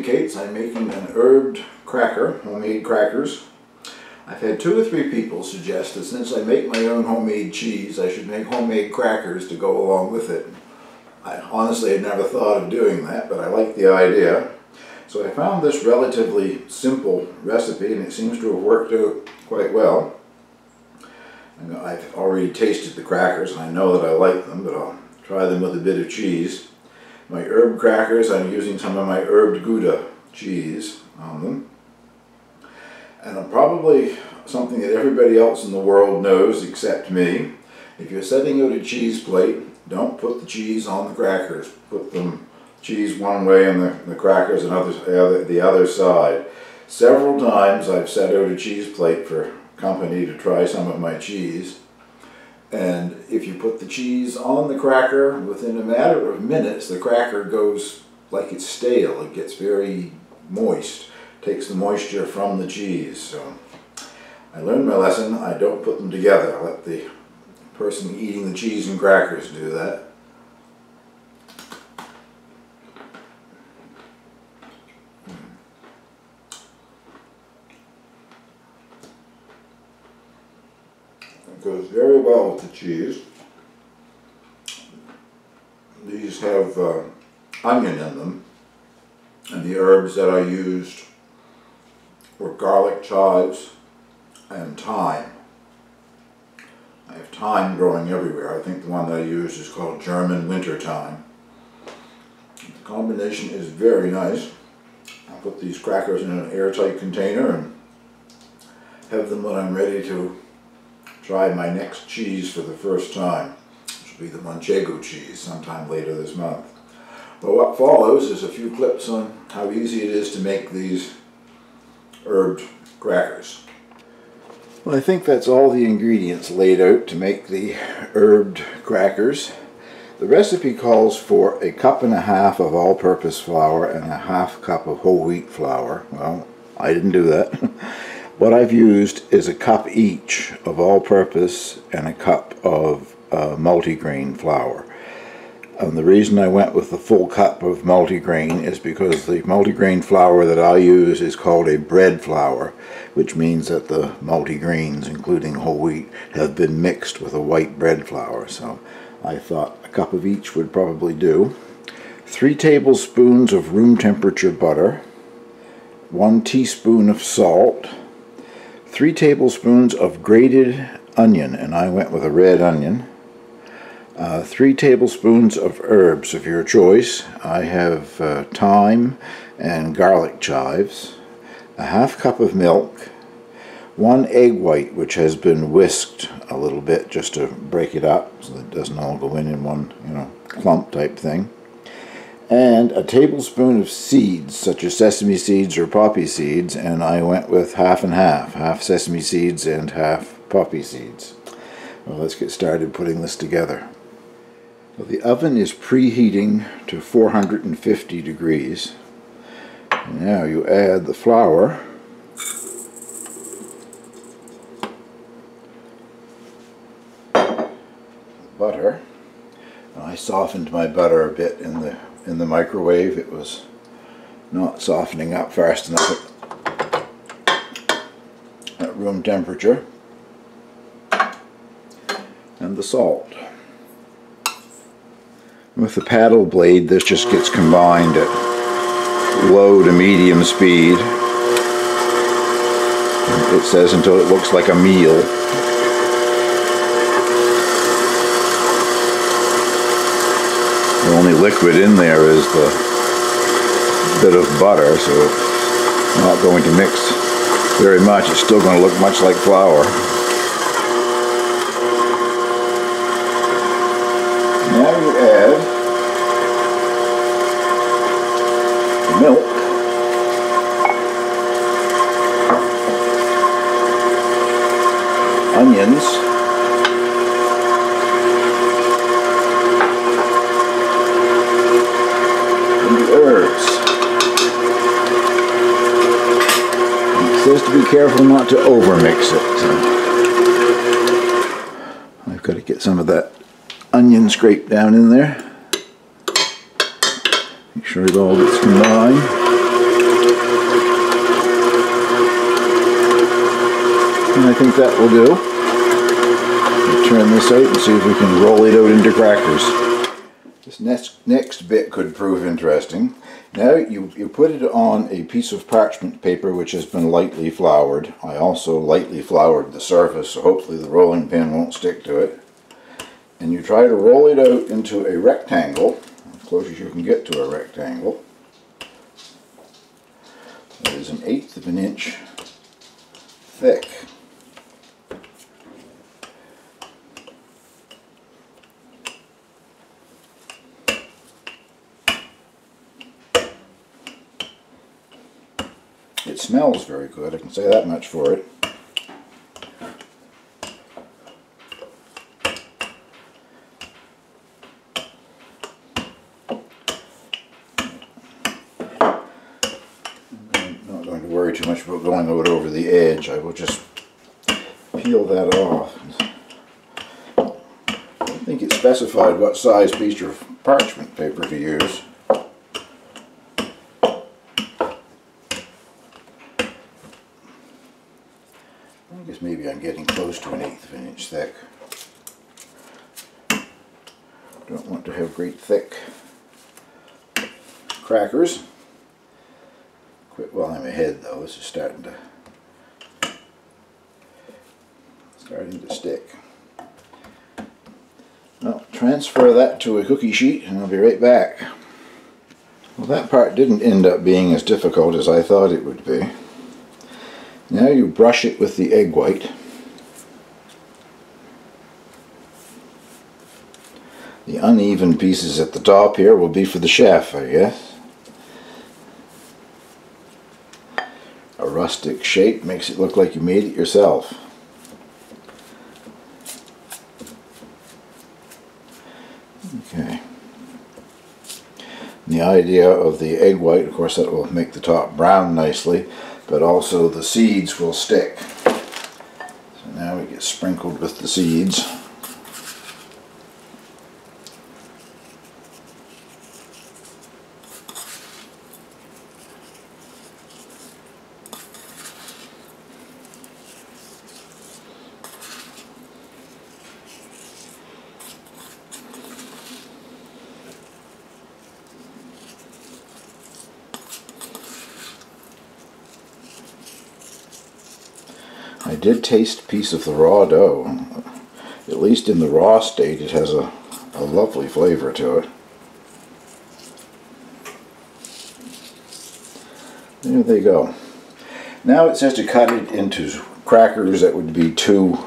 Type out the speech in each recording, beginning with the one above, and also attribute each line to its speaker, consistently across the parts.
Speaker 1: indicates I'm making an herbed cracker, homemade crackers. I've had 2 or 3 people suggest that since I make my own homemade cheese, I should make homemade crackers to go along with it. I honestly had never thought of doing that, but I like the idea. So I found this relatively simple recipe, and it seems to have worked out quite well. I've already tasted the crackers, and I know that I like them, but I'll try them with a bit of cheese. My herb crackers, I'm using some of my herbed Gouda cheese on them. And probably something that everybody else in the world knows except me. If you're setting out a cheese plate, don't put the cheese on the crackers. Put them cheese one way and the crackers the other side. Several times I've set out a cheese plate for company to try some of my cheese, and if you put the cheese on the cracker, within a matter of minutes the cracker goes like it's stale. It gets very moist, takes the moisture from the cheese. So I learned my lesson. I don't put them together. I let the person eating the cheese and crackers do that. It goes very well with the cheese. These have onion in them, and the herbs that I used were garlic chives and thyme. I have thyme growing everywhere. I think the one that I used is called German winter thyme. The combination is very nice. I'll put these crackers in an airtight container and have them when I'm ready to try my next cheese for the first time, which will be the Manchego cheese sometime later this month. But what follows is a few clips on how easy it is to make these herbed crackers. Well, I think that's all the ingredients laid out to make the herbed crackers. The recipe calls for 1.5 cups of all-purpose flour and 1/2 cup of whole wheat flour. Well, I didn't do that. What I've used is 1 cup each of all-purpose and 1 cup of multigrain flour. And the reason I went with the full cup of multigrain is because the multigrain flour that I use is called a bread flour, which means that the multigrains, including whole wheat, have been mixed with a white bread flour. So I thought 1 cup of each would probably do. 3 tablespoons of room temperature butter, 1 teaspoon of salt, 3 tablespoons of grated onion, and I went with a red onion, 3 tablespoons of herbs of your choice. I have thyme and garlic chives, 1/2 cup of milk, 1 egg white which has been whisked a little bit just to break it up so that it doesn't all go in one, clump type thing, and a tablespoon of seeds such as sesame seeds or poppy seeds, and I went with half and half sesame seeds and half poppy seeds. Well, let's get started putting this together. Well, the oven is preheating to 450 degrees. And now you add the flour, butter. I softened my butter a bit in the microwave. It was not softening up fast enough at room temperature. And the salt. With the paddle blade, this just gets combined at low to medium speed. It says until it looks like a meal. The only liquid in there is the bit of butter, so it's not going to mix very much. It's still going to look much like flour. Now you add the milk, onions, and the herbs. And it says to be careful not to overmix it. So I've got to get some of that onion scraped down in there. Make sure it all gets combined. think that will do. We'll turn this out and see if we can roll it out into crackers. This next bit could prove interesting. Now you put it on a piece of parchment paper which has been lightly floured. I also lightly floured the surface, so hopefully the rolling pin won't stick to it. And you try to roll it out into a rectangle, as close as you can get to a rectangle. That is 1/8 of an inch thick. It smells very good, I can say that much for it. I'm not going to worry too much about going out over the edge. I will just peel that off. I don't think it specified what size piece of parchment paper to use. I guess maybe I'm getting close to 1/8 of an inch thick. Don't want to have great thick crackers. Quit while I'm ahead though, this is starting to stick. Well, transfer that to a cookie sheet and I'll be right back. Well, that part didn't end up being as difficult as I thought it would be. Now you brush it with the egg white. The uneven pieces at the top here will be for the chef, I guess. A rustic shape makes it look like you made it yourself. Okay. And the idea of the egg white, of course, that will make the top brown nicely, but also the seeds will stick. So now we get sprinkled with the seeds. I did taste a piece of the raw dough. At least in the raw state it has a lovely flavor to it. There they go. Now it says to cut it into crackers that would be 2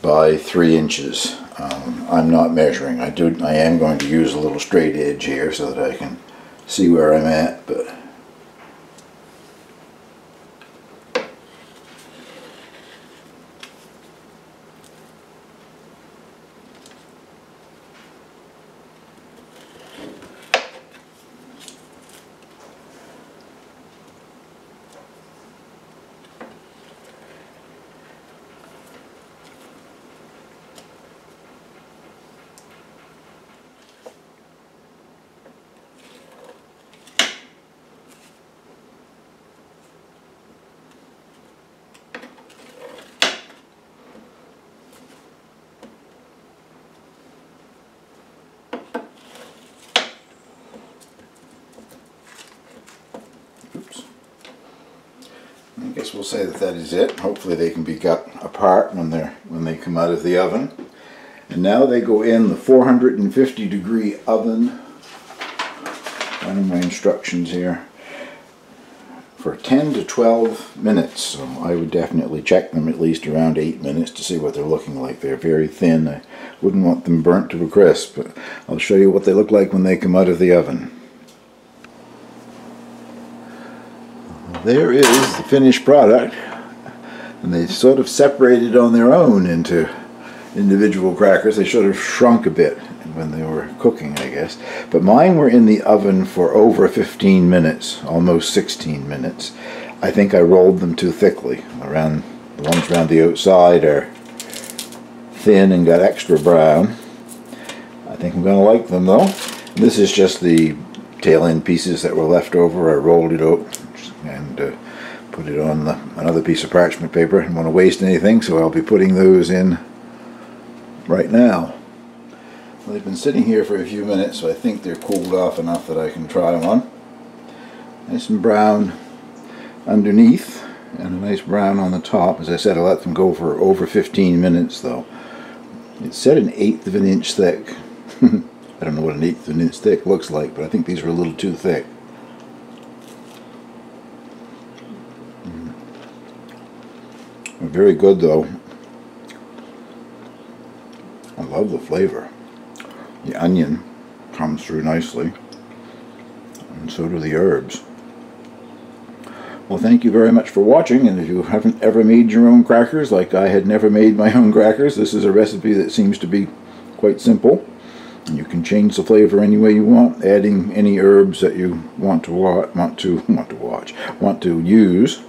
Speaker 1: by 3 inches. I'm not measuring. I am going to use a little straight edge here so that I can see where I'm at, but I guess we'll say that is it. Hopefully they can be cut apart when they come out of the oven. And now they go in the 450-degree oven. One of my instructions here. For 10 to 12 minutes. So I would definitely check them at least around 8 minutes to see what they're looking like. They're very thin. I wouldn't want them burnt to a crisp, but I'll show you what they look like when they come out of the oven. There is the finished product, and they sort of separated on their own into individual crackers. They should have shrunk a bit when they were cooking, I guess. But mine were in the oven for over 15 minutes, almost 16 minutes. I think I rolled them too thickly. The ones around the outside are thin and got extra brown. I think I'm going to like them though. This is just the tail end pieces that were left over. I rolled it out and Put it on another piece of parchment paper. I don't want to waste anything, so I'll be putting those in right now. Well, they've been sitting here for a few minutes, so I think they're cooled off enough that I can try them on. Nice and brown underneath, and a nice brown on the top. As I said, I let them go for over 15 minutes though. It said an 1/8 of an inch thick. I don't know what an 1/8 of an inch thick looks like, but I think these are a little too thick. Very good though. I love the flavor. The onion comes through nicely, and so do the herbs. Well, thank you very much for watching, and if you haven't ever made your own crackers, like I had never made my own crackers, this is a recipe that seems to be quite simple. And you can change the flavor any way you want, adding any herbs that you want to use.